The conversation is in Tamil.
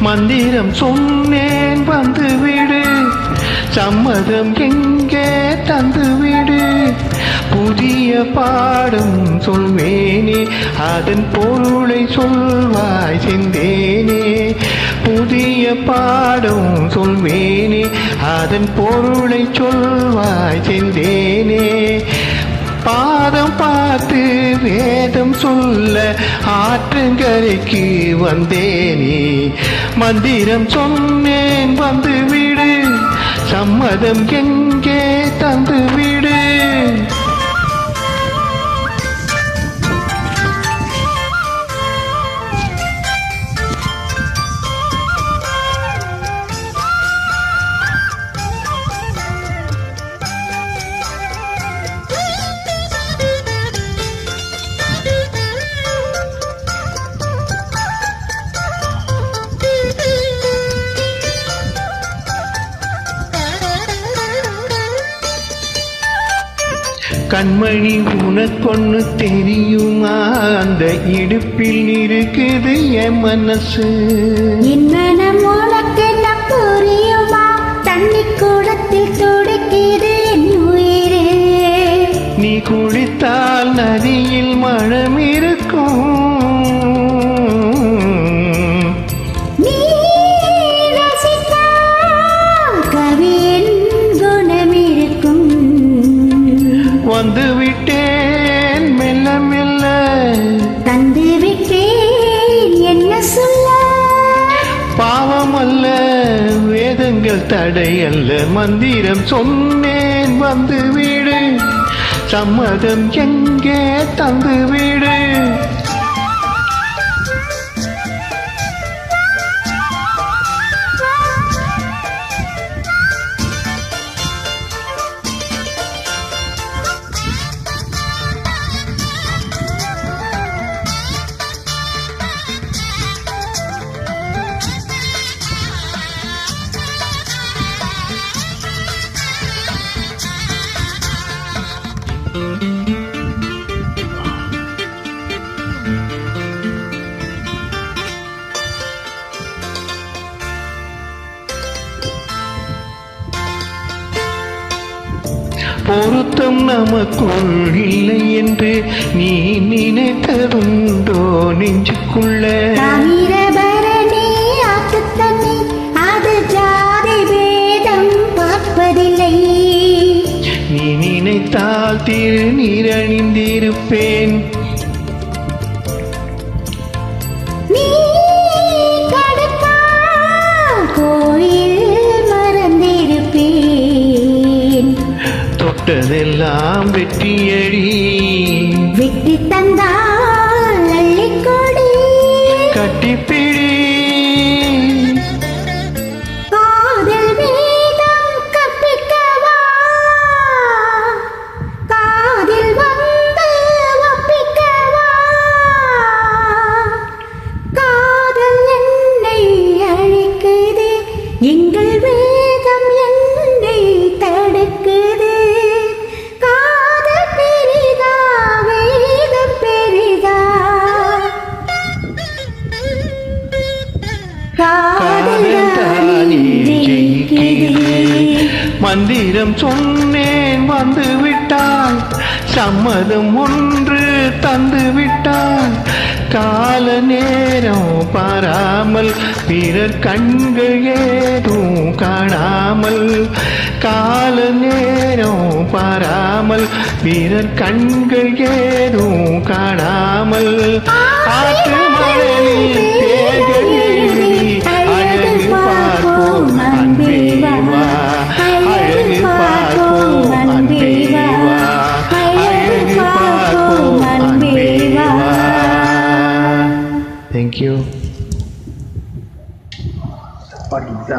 மந்திரம் சொன்னேன் வந்துவிடு, சம்மதம் எங்கே தந்துவிடு. புதிய பாடம் சொல்வேனே, அதன் பொருளை சொல்வாய் செந்தேனே. புதிய பாடம் சொல்வேனே, அதன் பொருளை சொல்வாய் செந்தேனே. பாதம் பார்த்து வேதம் சொல்ல ஆற்றங்கரைக்கு வந்தேனே. மந்திரம் சொன்னேன் வந்துவிடு, சம்மதம் எங்கே தந்துவிடு. கண்மணி உனக்கொன்னு தெரியுமா, அந்த இடுப்பில் இருக்குது என் மனசு. என் மனம் உனக்கு புரியுமா, தண்ணி கூடத்தில் துடிக்குது என் உயிரே. நீ குளித்தால் நதியில் மனம் இருக்கும், நீ ரசித்தால் கவியின் குணம் இருக்கும். வந்து விட்டேன் மெல்ல மெல்ல, தந்து விட்டேன் என்ன சொல்ல. பாவம் அல்ல வேதங்கள் தடை அல்ல, மந்திரம் சொன்னேன் வந்து வீடு, சம்மதம் எங்கே தந்து வீடு. பொருத்தம் நமக்குள் இல்லை என்று நீ நினைத்ததுண்டோ நெஞ்சுக்குள்ள. தாமிரபரணி ஆத்து தண்ணி அது ஜாதி பேதம் பார்ப்பதில்லை. நீ நினைத்தால் திருநீர் அணிந்திருப்பேன், நீ கடத்தால் கோயில் மறந்திருப்பேன். தொட்டதெல்லாம் வெற்றியடி, விட்டு தந்தால் அள்ளிக்கொடி. கட்டிப்பிடி காதல் வேதம் கற்பிக்கவா, காதில் வந்து ஒப்பிக்கவா. காதல் என்னை அழைக்குது, எங்கள் வேதம் என்னை தடுக்குது. காதல் பெரிதா வேதம் பெரிதா, காதல் தானே ஜெயிக்குது. மந்திரம் சொன்னேன் வந்து விட்டாய், சம்மதம் ஒன்று தந்து விட்டாய். கால நேரம் பாராமல் பிறர் கண்கள் ஏதும் காணாமல், கால நேரம் பாராமல் பிறர் கண்கள் ஏதும் காணாமல். ஆற்று மணலில் தேர்கள்